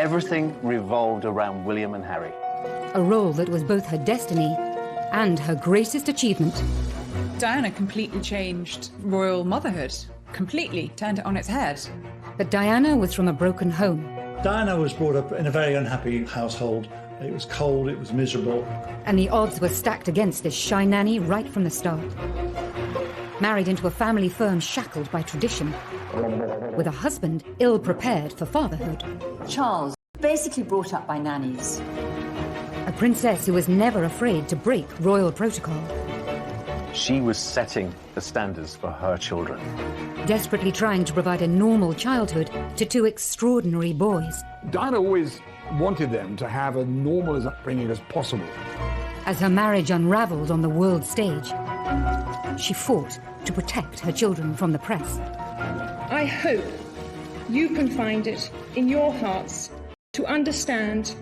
everything revolved around William and Harry. A role that was both her destiny and her greatest achievement. Diana completely changed royal motherhood. Completely turned it on its head. But Diana was from a broken home. Diana was brought up in a very unhappy household. It was cold, it was miserable. And the odds were stacked against this shy nanny right from the start. Married into a family firm shackled by tradition, with a husband ill-prepared for fatherhood. Charles, basically brought up by nannies. A princess who was never afraid to break royal protocol. She was setting the standards for her children. Desperately trying to provide a normal childhood to two extraordinary boys. Diana always wanted them to have a normal as upbringing as possible. As her marriage unraveled on the world stage, she fought to protect her children from the press. I hope you can find it in your hearts to understand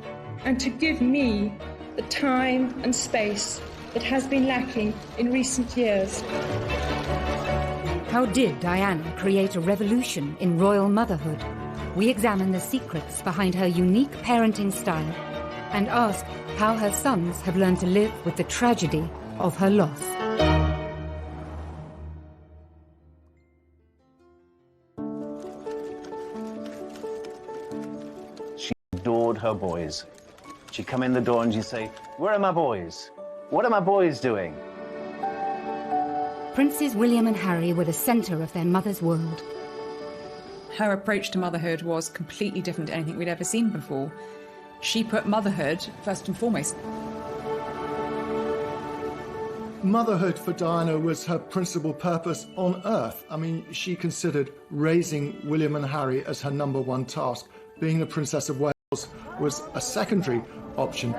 and to give me the time and space that has been lacking in recent years. How did Diana create a revolution in royal motherhood? We examine the secrets behind her unique parenting style and ask how her sons have learned to live with the tragedy of her loss. She adored her boys. She'd come in the door and she'd say, "Where are my boys? What are my boys doing?" Princes William and Harry were the centre of their mother's world. Her approach to motherhood was completely different to anything we'd ever seen before. She put motherhood first and foremost. Motherhood for Diana was her principal purpose on earth. I mean, she considered raising William and Harry as her number one task. Being the Princess of Wales was a secondary option.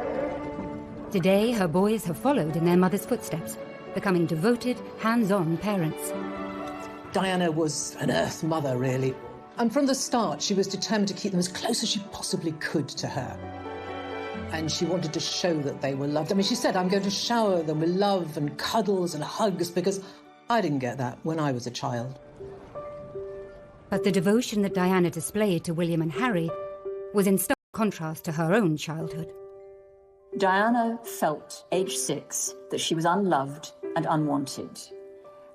Today, her boys have followed in their mother's footsteps, becoming devoted, hands-on parents. Diana was an earth mother, really. And from the start, she was determined to keep them as close as she possibly could to her. And she wanted to show that they were loved. I mean, she said, "I'm going to shower them with love and cuddles and hugs," because I didn't get that when I was a child. But the devotion that Diana displayed to William and Harry was in stark contrast to her own childhood. Diana felt, age 6, that she was unloved and unwanted.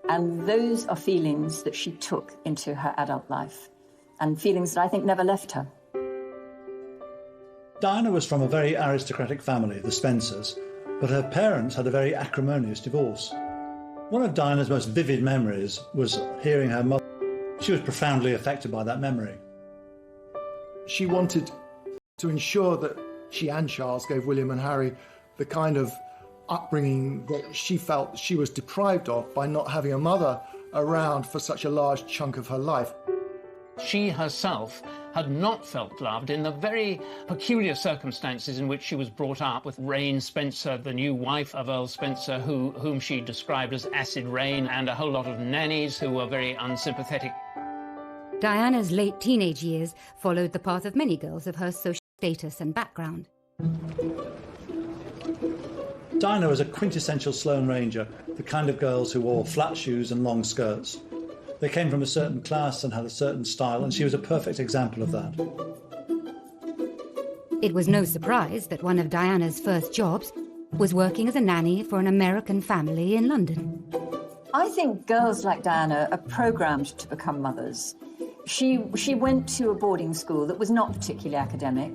And those are feelings that she took into her adult life, and feelings that I think never left her. Diana was from a very aristocratic family, the Spencers, but her parents had a very acrimonious divorce. One of Diana's most vivid memories was hearing her mother. She was profoundly affected by that memory. She wanted to ensure that she and Charles gave William and Harry the kind of upbringing that she felt she was deprived of by not having a mother around for such a large chunk of her life. She herself had not felt loved in the very peculiar circumstances in which she was brought up, with Rain Spencer, the new wife of Earl Spencer, whom she described as acid rain, and a whole lot of nannies who were very unsympathetic. Diana's late teenage years followed the path of many girls of her social status and background. Diana was a quintessential Sloane Ranger, the kind of girls who wore flat shoes and long skirts. They came from a certain class and had a certain style, and she was a perfect example of that. It was no surprise that one of Diana's first jobs was working as a nanny for an American family in London. I think girls like Diana are programmed to become mothers. She went to a boarding school that was not particularly academic.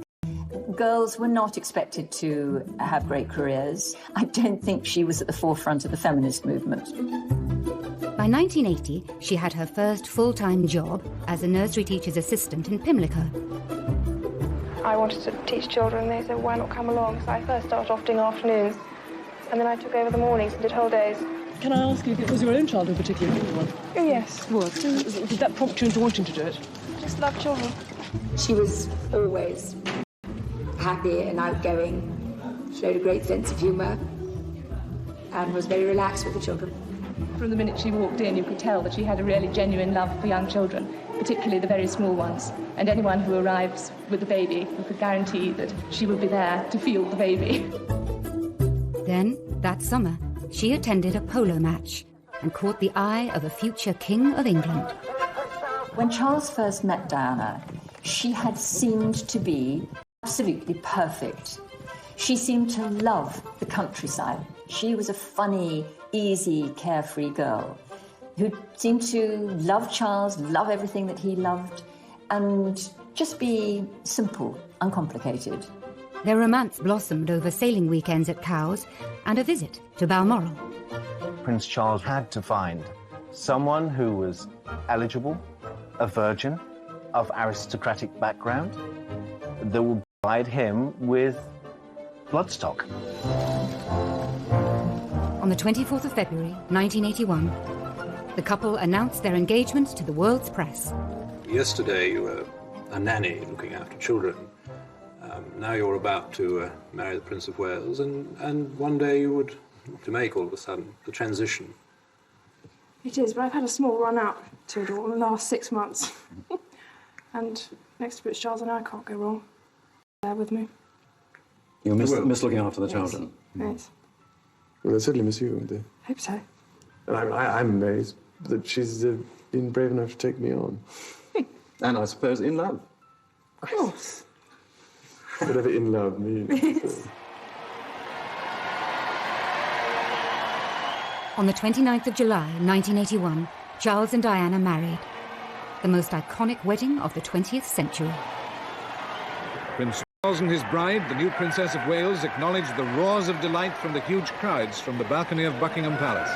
Girls were not expected to have great careers. I don't think she was at the forefront of the feminist movement. By 1980, she had her first full-time job as a nursery teacher's assistant in Pimlico. I wanted to teach children. They said, "Why not come along?" So I first started off doing afternoons, and then I took over the mornings and did whole days. Can I ask you if it was your own childhood particularly? Oh, yes. What? Did that prompt you into wanting to do it? I just love children. She was always happy and outgoing, showed a great sense of humour, and was very relaxed with the children. From the minute she walked in, you could tell that she had a really genuine love for young children, particularly the very small ones. And anyone who arrives with a baby, you could guarantee that she would be there to feel the baby. Then, that summer, she attended a polo match and caught the eye of a future King of England. When Charles first met Diana, she had seemed to be absolutely perfect. She seemed to love the countryside. She was a funny, easy, carefree girl who seemed to love Charles, love everything that he loved, and just be simple, uncomplicated. Their romance blossomed over sailing weekends at Cowes and a visit to Balmoral. Prince Charles had to find someone who was eligible, a virgin, of aristocratic background, that would provide him with bloodstock. On the 24th of February, 1981, the couple announced their engagement to the world's press. Yesterday you were a nanny looking after children. Now you're about to marry the Prince of Wales, and one day you would to make, all of a sudden, the transition. It is, but I've had a small run out to it all in the last 6 months. And next to Prince Charles and I can't go wrong. Bear with me. You miss looking after the children? Yes. Well, they certainly miss you, won't they? Hope so. And I'm amazed that she's been brave enough to take me on. And I suppose in love. Of course. Whatever in love means. On the 29th of July, 1981, Charles and Diana married. The most iconic wedding of the 20th century. Prince Charles and his bride, the new Princess of Wales, acknowledged the roars of delight from the huge crowds from the balcony of Buckingham Palace.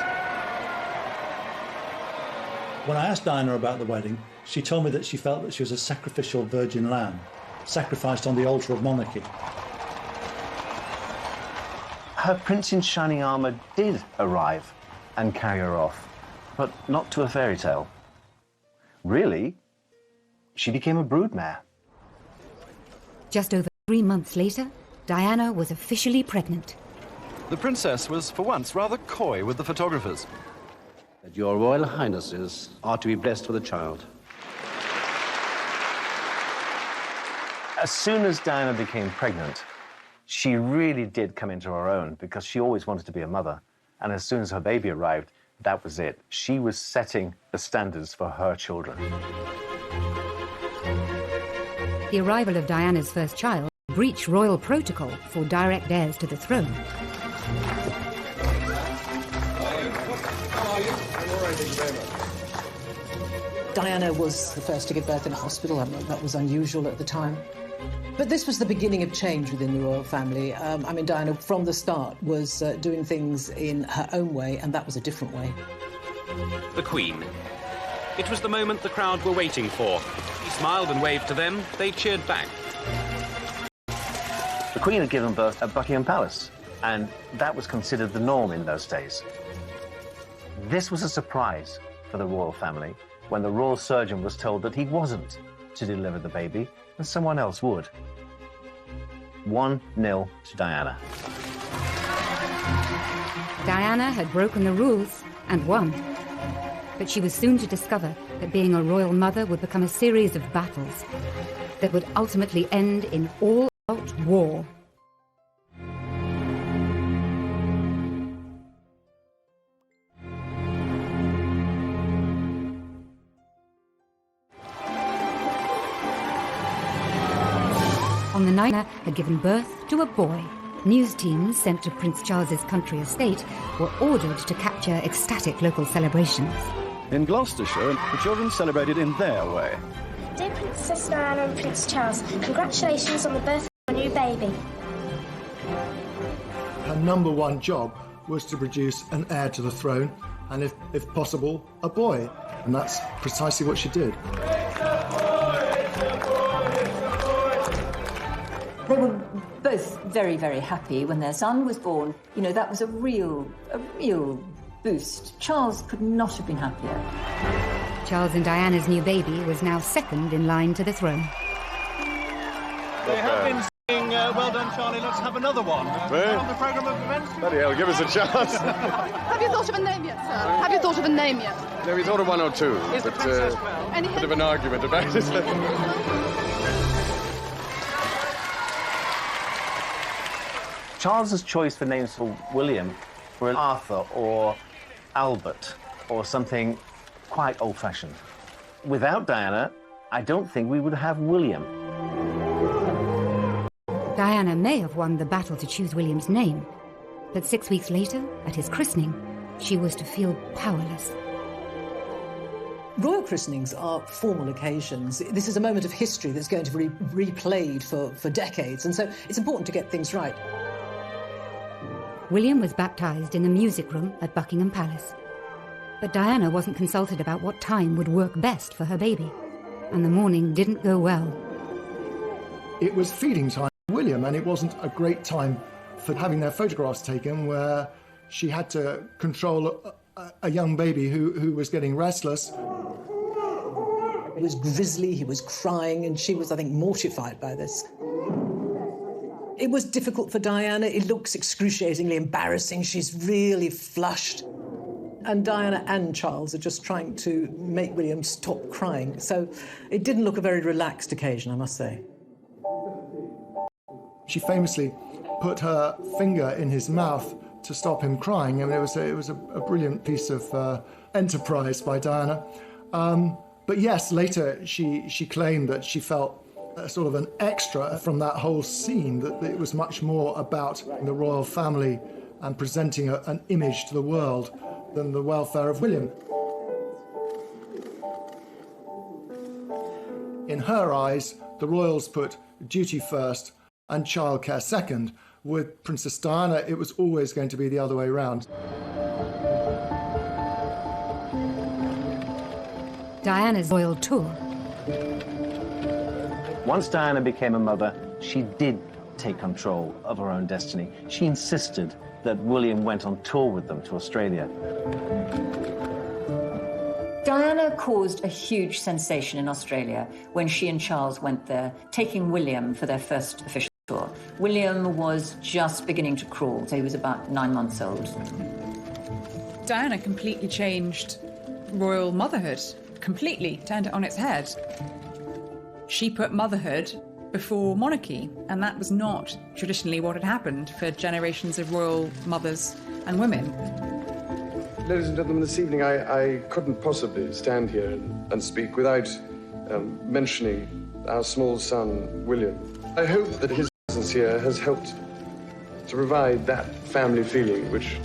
When I asked Diana about the wedding, she told me that she felt that she was a sacrificial virgin lamb, sacrificed on the altar of monarchy. Her prince in shining armour did arrive and carry her off, but not to a fairy tale. Really, she became a broodmare. Just over 3 months later, Diana was officially pregnant. The princess was, for once, rather coy with the photographers. Your Royal Highnesses are to be blessed with a child. As soon as Diana became pregnant, she really did come into her own, because she always wanted to be a mother. And as soon as her baby arrived, that was it. She was setting the standards for her children. The arrival of Diana's first child breached royal protocol for direct heirs to the throne. Diana was the first to give birth in a hospital. I mean, that was unusual at the time. But this was the beginning of change within the royal family. Diana, from the start, was doing things in her own way, and that was a different way. The Queen. It was the moment the crowd were waiting for. He smiled and waved to them. They cheered back. The Queen had given birth at Buckingham Palace, and that was considered the norm in those days. This was a surprise for the royal family when the royal surgeon was told that he wasn't to deliver the baby, and someone else would. 1-0 to Diana. Diana had broken the rules and won. But she was soon to discover that being a royal mother would become a series of battles that would ultimately end in all-out war. On the night, Diana had given birth to a boy. News teams sent to Prince Charles's country estate were ordered to capture ecstatic local celebrations. In Gloucestershire, the children celebrated in their way. Dear Princess Diana and Prince Charles, congratulations on the birth of your new baby. Her number one job was to produce an heir to the throne, and if possible, a boy. And that's precisely what she did. They were both very, very happy when their son was born. You know, that was a real boost. Charles could not have been happier. Charles and Diana's new baby was now second in line to the throne. They have been saying, well done, Charlie, let's have another one. On the programme of events. Bloody hell, give us a chance. Have you thought of a name yet, sir? Have you thought of a name yet? No, we thought of one or two. Is the Princess Belle? Any bit of an argument about it. Charles's choice for names for William were Arthur or Albert or something quite old-fashioned. Without Diana, I don't think we would have William. Diana may have won the battle to choose William's name, but 6 weeks later, at his christening, she was to feel powerless. Royal christenings are formal occasions. This is a moment of history that's going to be replayed for decades, and so it's important to get things right. William was baptised in the music room at Buckingham Palace. But Diana wasn't consulted about what time would work best for her baby, and the morning didn't go well. It was feeding time for William, and it wasn't a great time for having their photographs taken, where she had to control a young baby who was getting restless. He was grisly, he was crying, and she was, I think, mortified by this. It was difficult for Diana. It looks excruciatingly embarrassing. She's really flushed. And Diana and Charles are just trying to make William stop crying. So it didn't look a very relaxed occasion, I must say. She famously put her finger in his mouth to stop him crying. I mean, it was a brilliant piece of enterprise by Diana. But yes, later she claimed that she felt sort of an extra from that whole scene, that it was much more about the royal family and presenting an image to the world than the welfare of William. In her eyes, the royals put duty first and childcare second. With Princess Diana, it was always going to be the other way around. Diana's royal tour. Once Diana became a mother, she did take control of her own destiny. She insisted that William went on tour with them to Australia. Diana caused a huge sensation in Australia when she and Charles went there, taking William for their first official tour. William was just beginning to crawl, so he was about 9 months old. Diana completely changed royal motherhood, completely turned it on its head. She put motherhood before monarchy, and that was not traditionally what had happened for generations of royal mothers and women. Ladies and gentlemen, this evening I couldn't possibly stand here and speak without mentioning our small son, William. I hope that his presence here has helped to provide that family feeling, which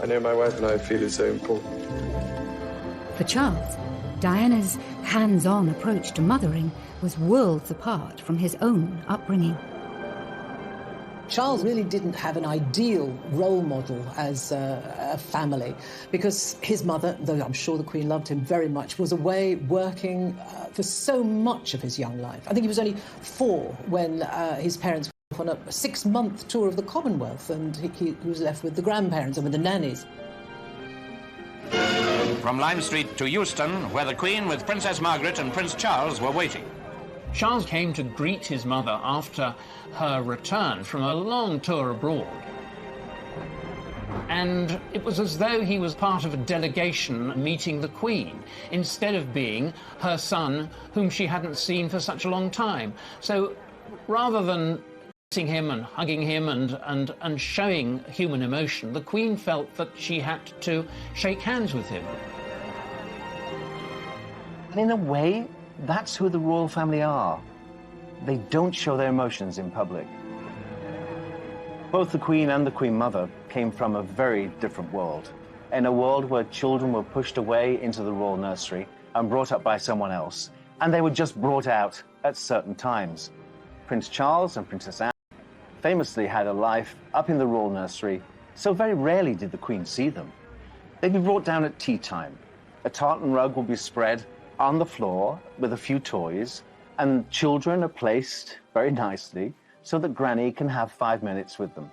I know my wife and I feel is so important. For Charles, Diana's hands-on approach to mothering was worlds apart from his own upbringing. Charles really didn't have an ideal role model as a family, because his mother, though I'm sure the Queen loved him very much, was away working for so much of his young life. I think he was only 4 when his parents went on a 6-month tour of the Commonwealth, and he was left with the grandparents and with the nannies. From Lime Street to Euston, where the Queen with Princess Margaret and Prince Charles were waiting. Charles came to greet his mother after her return from a long tour abroad. And it was as though he was part of a delegation meeting the Queen, instead of being her son, whom she hadn't seen for such a long time. So rather than kissing him and hugging him and showing human emotion, the Queen felt that she had to shake hands with him. And in a way, that's who the royal family are. They don't show their emotions in public. Both the Queen and the Queen Mother came from a very different world. In a world where children were pushed away into the royal nursery and brought up by someone else, and they were just brought out at certain times. Prince Charles and Princess Anne famously had a life up in the royal nursery, so very rarely did the Queen see them. They'd be brought down at tea time. A tartan rug will be spread on the floor with a few toys, and children are placed very nicely so that Granny can have 5 minutes with them.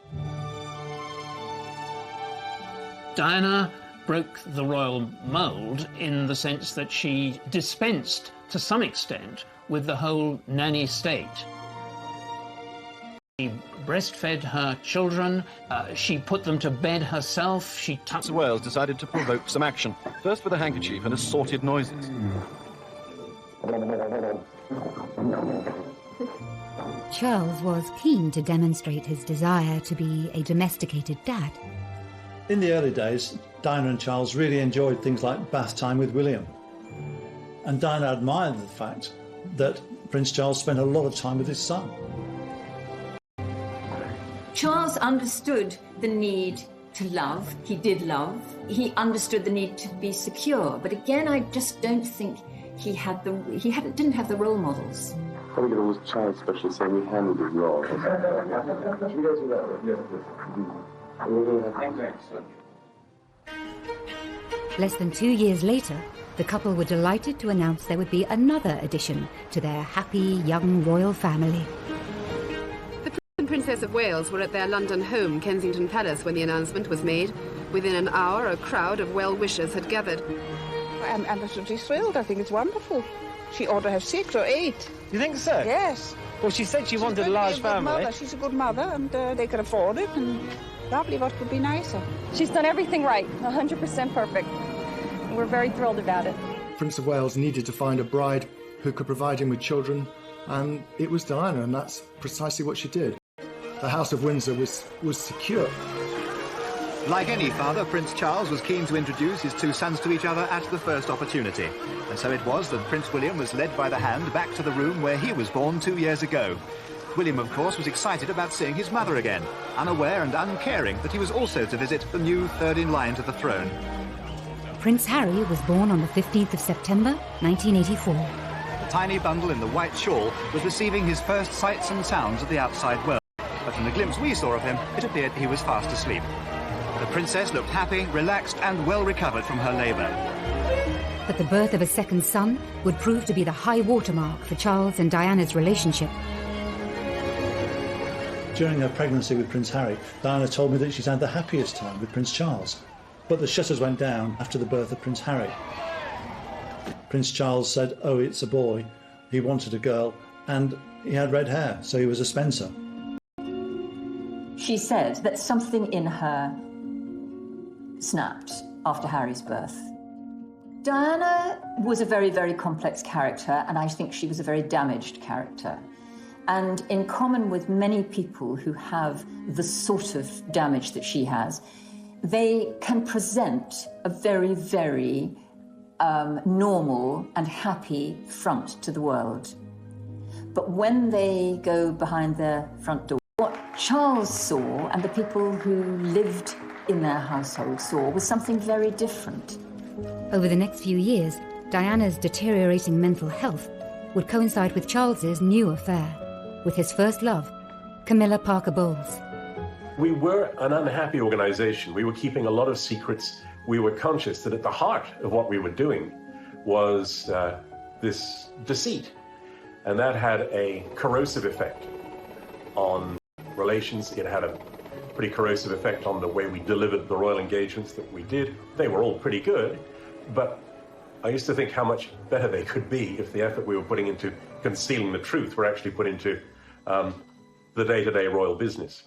Diana broke the royal mould in the sense that she dispensed, to some extent, with the whole nanny state. She breastfed her children, she put them to bed herself, she touched... Wales decided to provoke some action, first with a handkerchief and assorted noises. Charles was keen to demonstrate his desire to be a domesticated dad. In the early days, Diana and Charles really enjoyed things like bath time with William. And Diana admired the fact that Prince Charles spent a lot of time with his son. Charles understood the need to love. He did love. He understood the need to be secure. But again, I just don't think he didn't have the role models. I think it was Charles especially saying we handled it wrong. Less than 2 years later, the couple were delighted to announce there would be another addition to their happy young royal family. The Prince and Princess of Wales were at their London home, Kensington Palace, when the announcement was made. Within an hour, a crowd of well-wishers had gathered. I'm absolutely thrilled. I think it's wonderful. She ought to have 6 or 8. You think so? Yes. Well, she said she wanted a large family. She's a good mother, and they can afford it. And lovely, what could be nicer? She's done everything right, 100% perfect. We're very thrilled about it. Prince of Wales needed to find a bride who could provide him with children, and it was Diana, and that's precisely what she did. The House of Windsor was secure. Like any father, Prince Charles was keen to introduce his two sons to each other at the first opportunity. And so it was that Prince William was led by the hand back to the room where he was born 2 years ago. William, of course, was excited about seeing his mother again, unaware and uncaring that he was also to visit the new third in line to the throne. Prince Harry was born on the 15th of September, 1984. The tiny bundle in the white shawl was receiving his first sights and sounds of the outside world. But from the glimpse we saw of him, it appeared he was fast asleep. The princess looked happy, relaxed and well recovered from her labour. But the birth of a second son would prove to be the high watermark for Charles and Diana's relationship. During her pregnancy with Prince Harry, Diana told me that she's had the happiest time with Prince Charles. But the shutters went down after the birth of Prince Harry. Prince Charles said, oh, it's a boy. He wanted a girl, and he had red hair, so he was a Spencer. She said that something in her snapped after Harry's birth. Diana was a very, very complex character, and I think she was a very damaged character. And in common with many people who have the sort of damage that she has, they can present a very, very normal and happy front to the world. But when they go behind their front door, what Charles saw and the people who lived in their household saw was something very different. Over the next few years, Diana's deteriorating mental health would coincide with Charles's new affair, with his first love, Camilla Parker Bowles. We were an unhappy organisation. We were keeping a lot of secrets. We were conscious that at the heart of what we were doing was this deceit. And that had a corrosive effect on relations. It had a pretty corrosive effect on the way we delivered the royal engagements that we did. They were all pretty good, but I used to think how much better they could be if the effort we were putting into concealing the truth were actually put into the day-to-day royal business.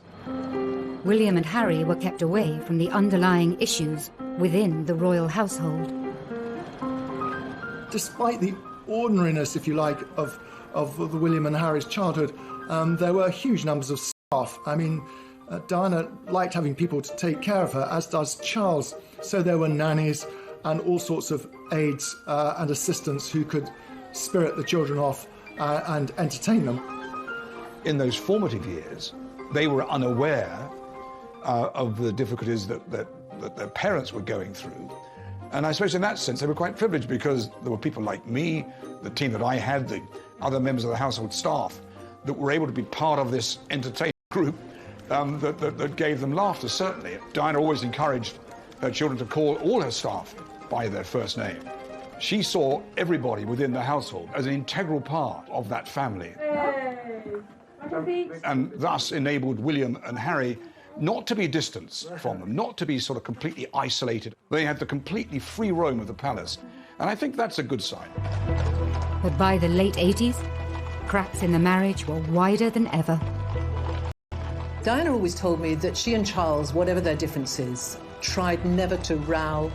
William and Harry were kept away from the underlying issues within the royal household. Despite the ordinariness, if you like, of the William and Harry's childhood, there were huge numbers of staff. I mean, Diana liked having people to take care of her, as does Charles. So there were nannies and all sorts of aides and assistants who could spirit the children off and entertain them. In those formative years, they were unaware of the difficulties that their parents were going through. And I suppose in that sense, they were quite privileged because there were people like me, the team that I had, the other members of the household staff, that were able to be part of this entertainment group that gave them laughter, certainly. Diana always encouraged her children to call all her staff by their first name. She saw everybody within the household as an integral part of that family. And thus enabled William and Harry not to be distanced from them, not to be sort of completely isolated. They had the completely free roam of the palace, and I think that's a good sign. But by the late 80s, cracks in the marriage were wider than ever. Diana always told me that she and Charles, whatever their differences, tried never to row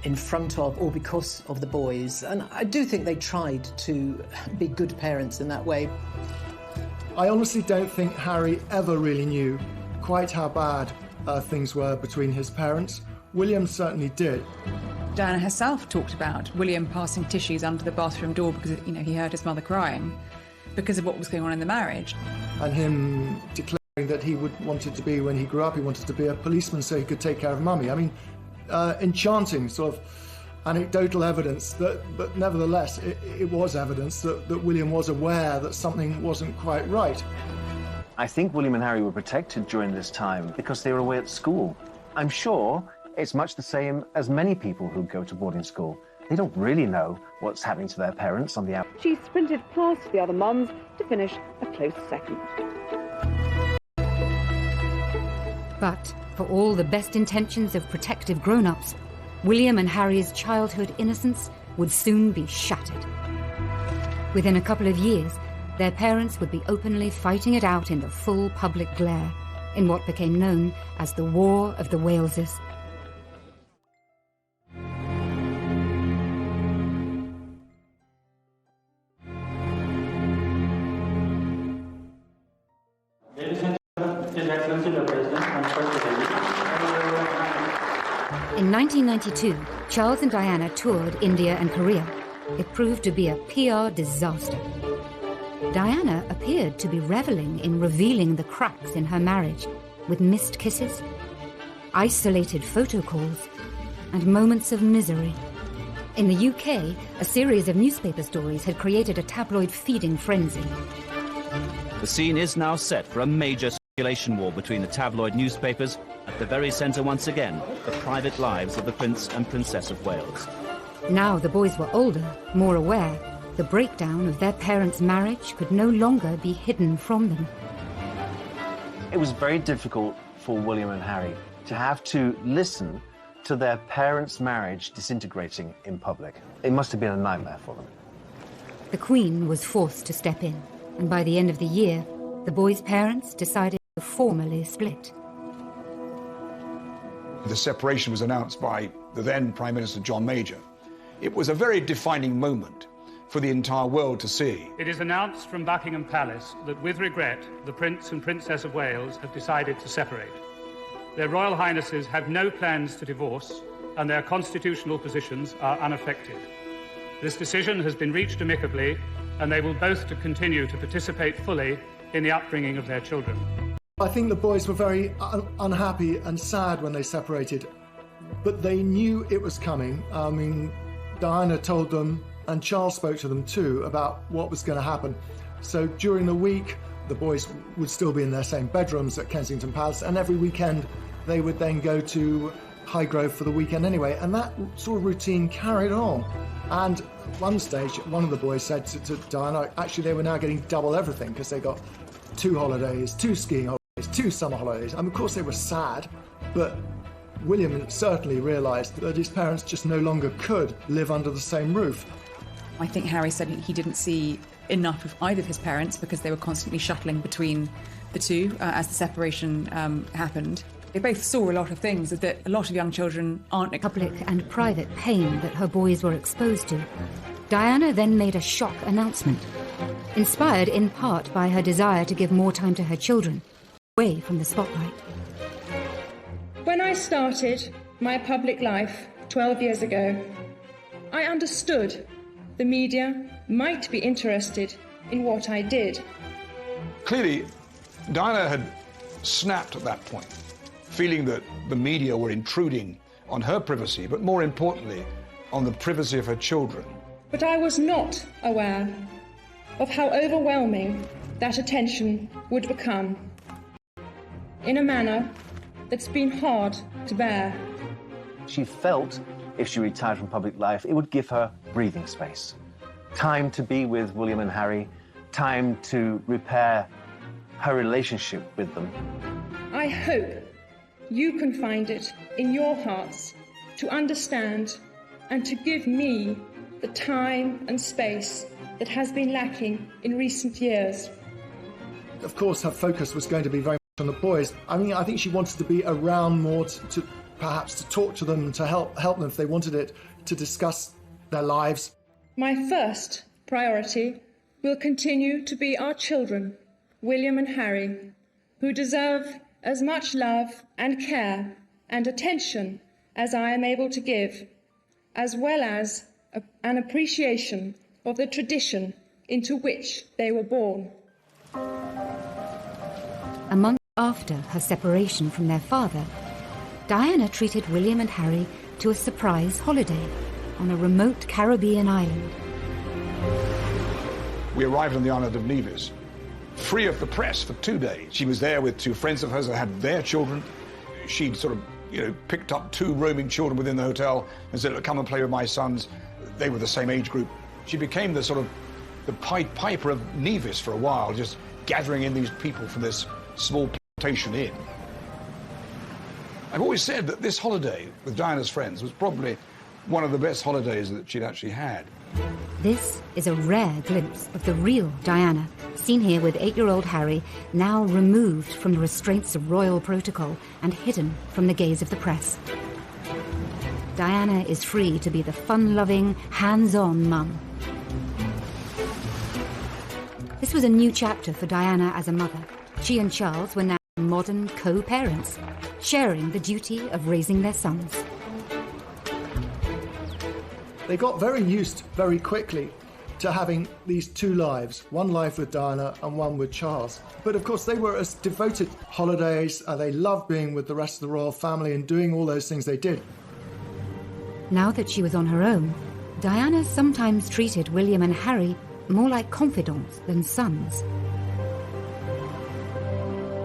in front of or because of the boys. And I do think they tried to be good parents in that way. I honestly don't think Harry ever really knew quite how bad things were between his parents. William certainly did. Diana herself talked about William passing tissues under the bathroom door because, he heard his mother crying because of what was going on in the marriage. And him declaring that he wanted to be when he grew up. He wanted to be a policeman so he could take care of mummy. I mean, enchanting sort of anecdotal evidence, but nevertheless, it was evidence that William was aware that something wasn't quite right. I think William and Harry were protected during this time because they were away at school. I'm sure it's much the same as many people who go to boarding school. They don't really know what's happening to their parents on the outside. She sprinted past the other mums to finish a close second. But for all the best intentions of protective grown-ups, William and Harry's childhood innocence would soon be shattered. Within a couple of years, their parents would be openly fighting it out in the full public glare, in what became known as the War of the Waleses. In 1992, Charles and Diana toured India and Korea. It proved to be a PR disaster. Diana appeared to be reveling in revealing the cracks in her marriage, with missed kisses, isolated photo calls, and moments of misery. In the UK, a series of newspaper stories had created a tabloid feeding frenzy. The scene is now set for a major circulation war between the tabloid newspapers. At the very centre, once again, the private lives of the Prince and Princess of Wales. Now the boys were older, more aware. The breakdown of their parents' marriage could no longer be hidden from them. It was very difficult for William and Harry to have to listen to their parents' marriage disintegrating in public. It must have been a nightmare for them. The Queen was forced to step in, and by the end of the year, the boys' parents decided to formally split. The separation was announced by the then Prime Minister John Major. It was a very defining moment for the entire world to see. It is announced from Buckingham Palace that, with regret, the Prince and Princess of Wales have decided to separate. Their Royal Highnesses have no plans to divorce, and their constitutional positions are unaffected. This decision has been reached amicably, and they will both continue to participate fully in the upbringing of their children. I think the boys were very unhappy and sad when they separated, but they knew it was coming. I mean, Diana told them, and Charles spoke to them too, about what was going to happen. So during the week, the boys would still be in their same bedrooms at Kensington Palace, and every weekend they would then go to Highgrove for the weekend anyway, and that sort of routine carried on. And at one stage, one of the boys said to Diana, actually they were now getting double everything because they got 2 holidays, 2 skiing holidays, 2 summer holidays. And of course they were sad, but William certainly realised that his parents just no longer could live under the same roof. I think Harry said he didn't see enough of either of his parents because they were constantly shuttling between the two as the separation happened. They both saw a lot of things that a lot of young children aren't. Public and private pain that her boys were exposed to. Diana then made a shock announcement, inspired in part by her desire to give more time to her children, away from the spotlight. When I started my public life 12 years ago, I understood the media might be interested in what I did. Clearly, Diana had snapped at that point, feeling that the media were intruding on her privacy, but more importantly, on the privacy of her children. But I was not aware of how overwhelming that attention would become, in a manner that's been hard to bear. She felt if she retired from public life, it would give her breathing space. Time to be with William and Harry, time to repair her relationship with them. I hope you can find it in your hearts to understand and to give me the time and space that has been lacking in recent years. Of course, her focus was going to be very much on the boys. I mean, I think she wanted to be around more to perhaps to talk to them, to help them if they wanted it, to discuss their lives. My first priority will continue to be our children, William and Harry, who deserve as much love and care and attention as I am able to give, as well as an appreciation of the tradition into which they were born. Among After her separation from their father, Diana treated William and Harry to a surprise holiday on a remote Caribbean island. We arrived on the island of Nevis, free of the press for 2 days. She was there with 2 friends of hers that had their children. She'd sort of, picked up 2 roaming children within the hotel and said, come and play with my sons. They were the same age group. She became the sort of the Pied Piper of Nevis for a while, just gathering in these people from this small plantation inn. I've always said that this holiday with Diana's friends was probably one of the best holidays that she'd actually had. This is a rare glimpse of the real Diana, seen here with 8-year-old Harry, now removed from the restraints of royal protocol and hidden from the gaze of the press. Diana is free to be the fun-loving, hands-on mum. This was a new chapter for Diana as a mother. She and Charles were now modern co-parents, sharing the duty of raising their sons. They got very used very quickly to having these 2 lives, one life with Diana and one with Charles. But of course they were as devoted holidays, they loved being with the rest of the royal family and doing all those things they did. Now that she was on her own, Diana sometimes treated William and Harry more like confidants than sons.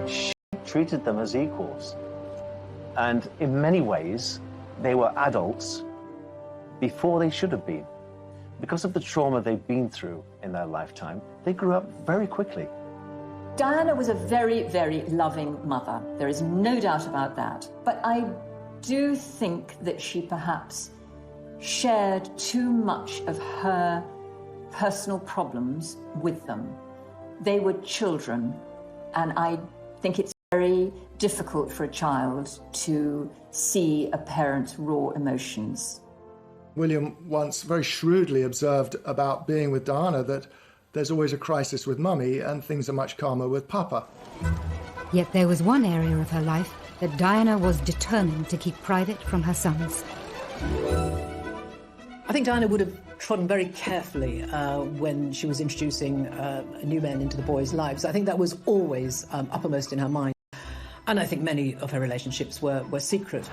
She treated them as equals. And in many ways, they were adults before they should have been. Because of the trauma they've been through in their lifetime, they grew up very quickly. Diana was a very, very loving mother. There is no doubt about that. But I do think that she perhaps shared too much of her personal problems with them. They were children, and I think it's very difficult for a child to see a parent's raw emotions. William once very shrewdly observed about being with Diana that there's always a crisis with mummy and things are much calmer with papa. Yet there was one area of her life that Diana was determined to keep private from her sons. I think Diana would have trodden very carefully when she was introducing new men into the boys' lives. I think that was always uppermost in her mind. And I think many of her relationships were secret.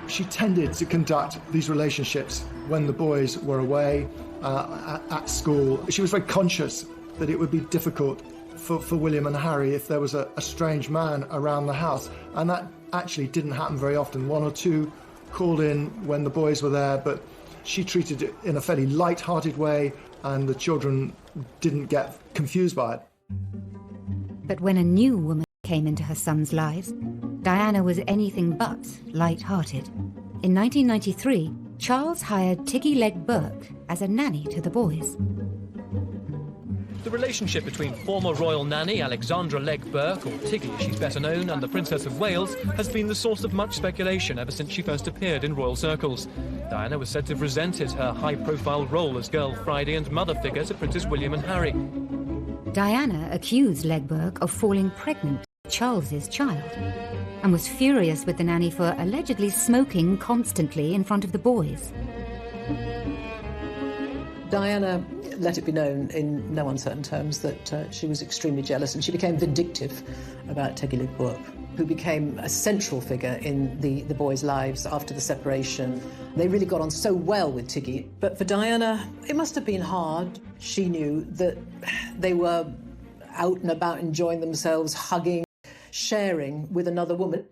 She tended to conduct these relationships when the boys were away at school. She was very conscious that it would be difficult for William and Harry if there was a strange man around the house. And that actually didn't happen very often. 1 or 2 called in when the boys were there, but she treated it in a fairly light-hearted way, and the children didn't get confused by it. But when a new woman came into her sons' lives, Diana was anything but light-hearted. In 1993, Charles hired Tiggy Legg Burke as a nanny to the boys. The relationship between former royal nanny Alexandra Legg Burke, or Tiggy as she's better known, and the Princess of Wales has been the source of much speculation ever since she first appeared in royal circles. Diana was said to have resented her high-profile role as Girl Friday and mother figure to Princes William and Harry. Diana accused Legg Burke of falling pregnant with Charles's child and was furious with the nanny for allegedly smoking constantly in front of the boys. Diana let it be known in no uncertain terms that she was extremely jealous, and she became vindictive about Tiggy Legg Burke, who became a central figure in the boys' lives after the separation. They really got on so well with Tiggy. But for Diana, it must have been hard. She knew that they were out and about enjoying themselves, hugging, sharing with another woman.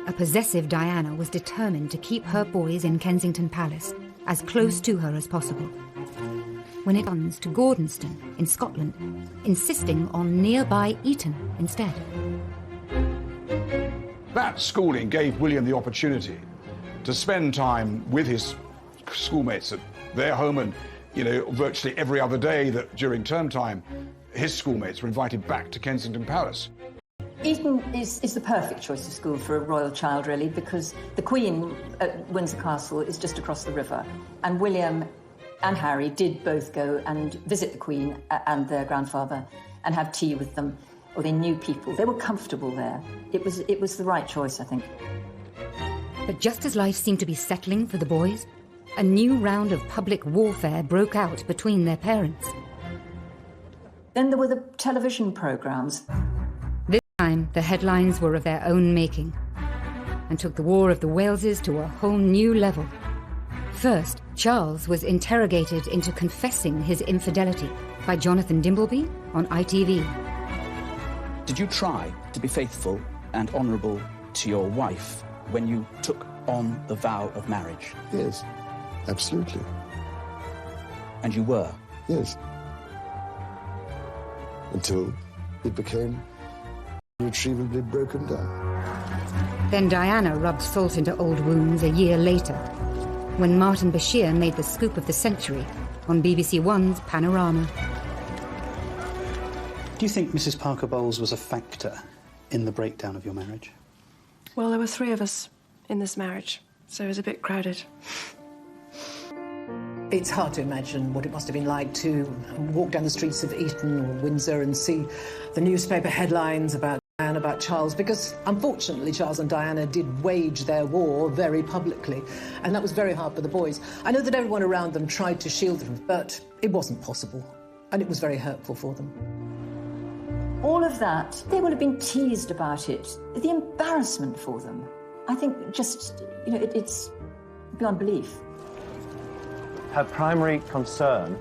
A possessive Diana was determined to keep her boys in Kensington Palace, as close to her as possible. When it comes to Gordonston in Scotland, insisting on nearby Eton instead. That schooling gave William the opportunity to spend time with his schoolmates at their home, and, virtually every other day that during term time, his schoolmates were invited back to Kensington Palace. Eton is the perfect choice of school for a royal child, really, because the Queen at Windsor Castle is just across the river, and William and Harry did both go and visit the Queen and their grandfather and have tea with them, or they knew people. They were comfortable there. It was the right choice, I think. But just as life seemed to be settling for the boys, a new round of public warfare broke out between their parents. Then there were the television programmes. This time, the headlines were of their own making and took the War of the Waleses to a whole new level. First, Charles was interrogated into confessing his infidelity by Jonathan Dimbleby on ITV. Did you try to be faithful and honourable to your wife when you took on the vow of marriage? Yes, absolutely. And you were? Yes. Until it became irretrievably broken down. Then Diana rubbed salt into old wounds a year later, when Martin Bashir made the scoop of the century on BBC One's Panorama. Do you think Mrs. Parker Bowles was a factor in the breakdown of your marriage? Well, there were 3 of us in this marriage, so it was a bit crowded. It's hard to imagine what it must have been like to walk down the streets of Eton or Windsor and see the newspaper headlines about Diana, about Charles, because unfortunately Charles and Diana did wage their war very publicly, and that was very hard for the boys. I know that everyone around them tried to shield them, but it wasn't possible, and it was very hurtful for them. All of that, they would have been teased about it. The embarrassment for them, I think just, it's beyond belief. Her primary concern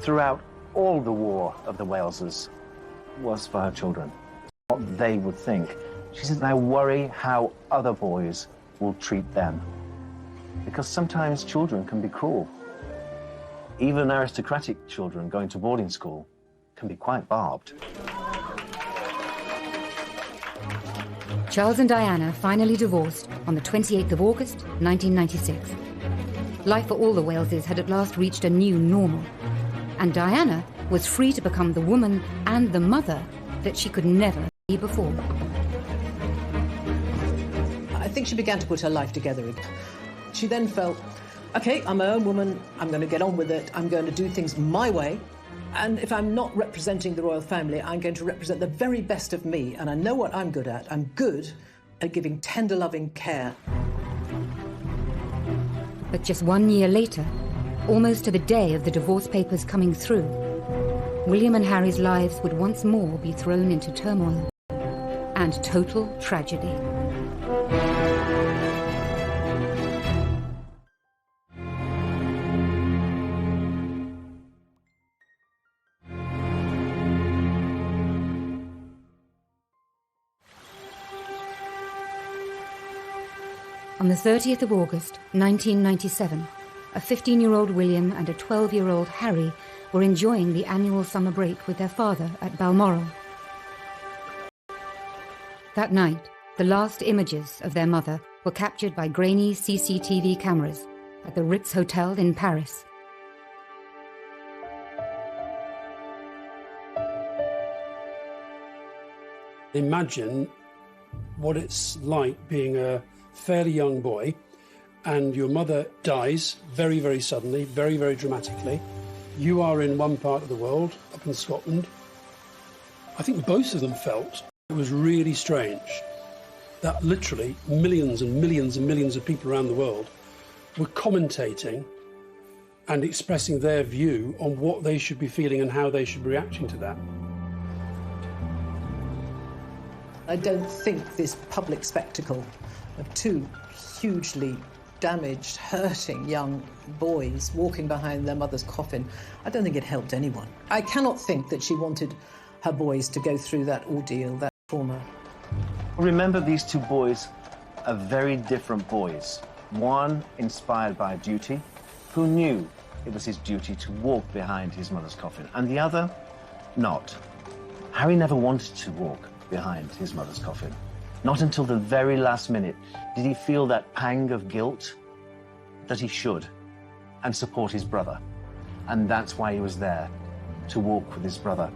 throughout all the War of the Waleses was for her children, what they would think. She said, I worry how other boys will treat them. Because sometimes children can be cruel. Even aristocratic children going to boarding school can be quite barbed. Charles and Diana finally divorced on the 28th of August, 1996. Life for all the Waleses had at last reached a new normal, and Diana was free to become the woman and the mother that she could never be before. I think she began to put her life together. She then felt, OK, I'm my own woman, I'm going to get on with it, I'm going to do things my way, and if I'm not representing the royal family, I'm going to represent the very best of me, and I know what I'm good at. I'm good at giving tender, loving care. But just 1 year later, almost to the day of the divorce papers coming through, William and Harry's lives would once more be thrown into turmoil and total tragedy. On the 30th of August, 1997, a 15-year-old William and a 12-year-old Harry were enjoying the annual summer break with their father at Balmoral. That night, the last images of their mother were captured by grainy CCTV cameras at the Ritz Hotel in Paris. Imagine what it's like being a fairly young boy and your mother dies very, very suddenly, very, very dramatically. You are in one part of the world, up in Scotland. I think both of them felt it was really strange that literally millions and millions and millions of people around the world were commentating and expressing their view on what they should be feeling and how they should be reacting to that. I don't think this public spectacle of 2 hugely damaged, hurting young boys walking behind their mother's coffin, I don't think it helped anyone. I cannot think that she wanted her boys to go through that ordeal, that trauma. Remember, these 2 boys are very different boys. One inspired by duty, who knew it was his duty to walk behind his mother's coffin, and the other, not. Harry never wanted to walk behind his mother's coffin. Not until the very last minute did he feel that pang of guilt that he should, and support his brother. And that's why he was there, to walk with his brother.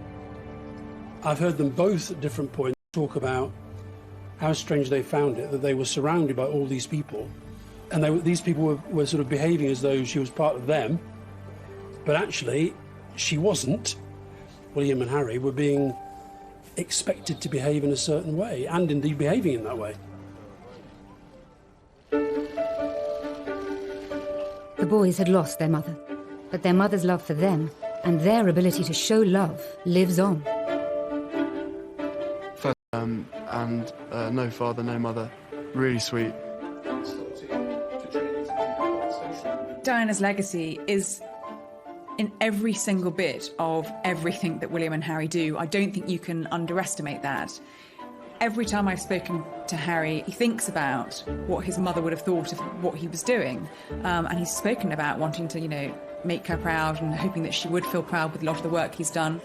I've heard them both at different points talk about how strange they found it, that they were surrounded by all these people, and these people were sort of behaving as though she was part of them, but actually she wasn't. William and Harry were being expected to behave in a certain way, and indeed behaving in that way. The boys had lost their mother, but their mother's love for them and their ability to show love lives on. First, and no father, no mother. Really sweet. Diana's legacy is in every single bit of everything that William and Harry do. I don't think you can underestimate that. Every time I've spoken to Harry, he thinks about what his mother would have thought of what he was doing. And he's spoken about wanting to, make her proud and hoping that she would feel proud with a lot of the work he's done.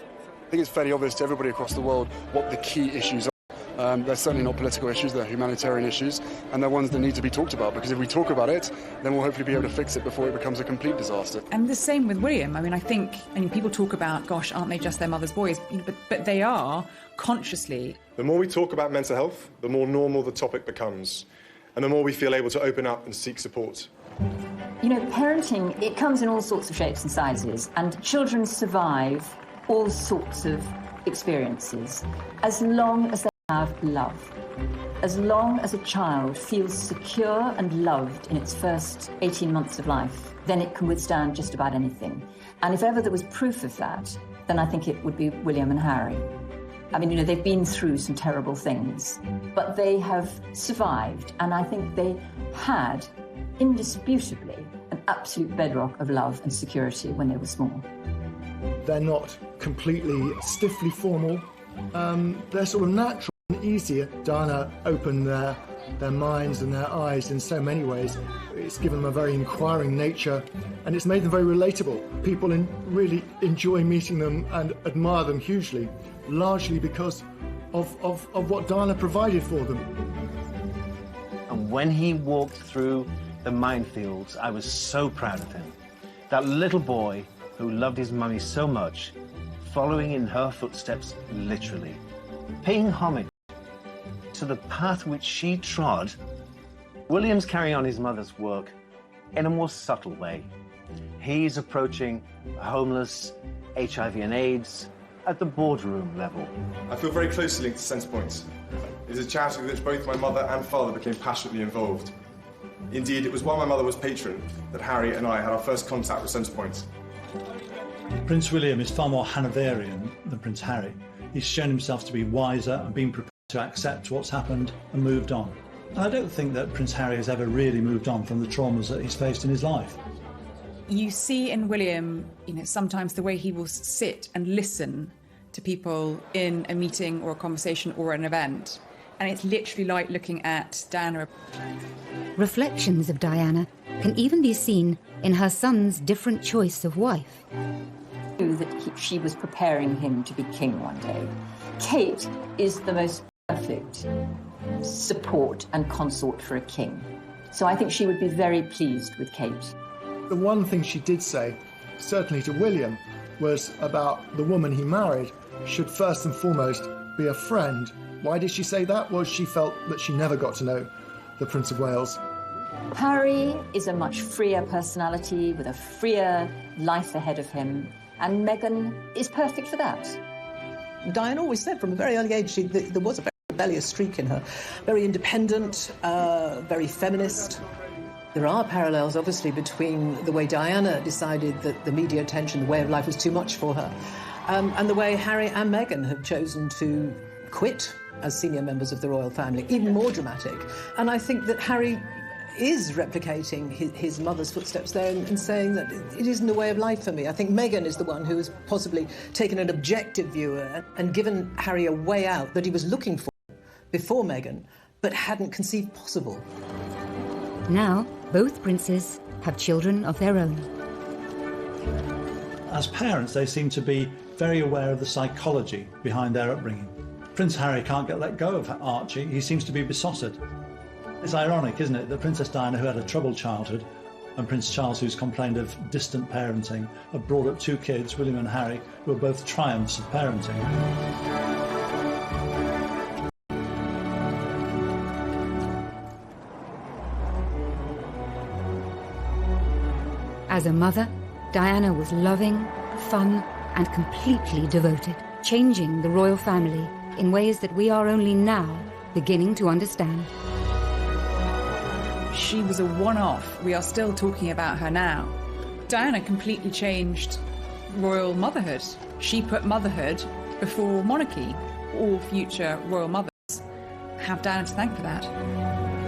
I think it's fairly obvious to everybody across the world what the key issues are. They're certainly not political issues, they're humanitarian issues, and they're ones that need to be talked about, because if we talk about it, then we'll hopefully be able to fix it before it becomes a complete disaster. And the same with William. I think people talk about, gosh, aren't they just their mother's boys? But they are, consciously. The more we talk about mental health, the more normal the topic becomes, and the more we feel able to open up and seek support. Parenting, it comes in all sorts of shapes and sizes, and children survive all sorts of experiences as long as they have love. As long as a child feels secure and loved in its first 18 months of life, then it can withstand just about anything. And if ever there was proof of that, then I think it would be William and Harry. They've been through some terrible things, but they have survived, and I think they had, indisputably, an absolute bedrock of love and security when they were small. They're not completely stiffly formal. They're sort of natural and easier. Diana opened their minds and their eyes in so many ways. It's given them a very inquiring nature, and it's made them very relatable. People really enjoy meeting them and admire them hugely, largely because of what Diana provided for them. And when he walked through the minefields, I was so proud of him. That little boy who loved his mummy so much, following in her footsteps, literally, paying homage to the path which she trod. William's carrying on his mother's work in a more subtle way. He's approaching homeless, HIV and AIDS at the boardroom level. I feel very closely linked to Centrepoint. It is a charity with which both my mother and father became passionately involved. Indeed, it was while my mother was patron that Harry and I had our first contact with Centrepoint. Prince William is far more Hanoverian than Prince Harry. He's shown himself to be wiser and been prepared to accept what's happened and moved on. And I don't think that Prince Harry has ever really moved on from the traumas that he's faced in his life. You see in William, sometimes the way he will sit and listen to people in a meeting or a conversation or an event. And it's literally like looking at Diana. Reflections of Diana can even be seen in her son's different choice of wife. That she was preparing him to be king one day. Kate is the most perfect support and consort for a king. So I think she would be very pleased with Kate. The one thing she did say, certainly to William, was about the woman he married should first and foremost be a friend. Why did she say that? Well, she felt that she never got to know the Prince of Wales. Harry is a much freer personality with a freer life ahead of him, and Meghan is perfect for that. Diana always said from a very early age there was a very rebellious streak in her. Very independent, very feminist. There are parallels, obviously, between the way Diana decided that the media attention, the way of life was too much for her, and the way Harry and Meghan have chosen to quit as senior members of the royal family, even more dramatic. And I think that Harry is replicating his mother's footsteps there and saying that it isn't the way of life for me. I think Meghan is the one who has possibly taken an objective view and given Harry a way out that he was looking for before Meghan, but hadn't conceived possible. Now, both princes have children of their own. As parents, they seem to be very aware of the psychology behind their upbringing. Prince Harry can't get let go of Archie. He seems to be besotted. It's ironic, isn't it, that Princess Diana, who had a troubled childhood, and Prince Charles, who's complained of distant parenting, have brought up two kids, William and Harry, who are both triumphs of parenting. As a mother, Diana was loving, fun, and completely devoted, changing the royal family in ways that we are only now beginning to understand. She was a one-off. We are still talking about her now. Diana completely changed royal motherhood. She put motherhood before monarchy. All future royal mothers have Diana to thank for that.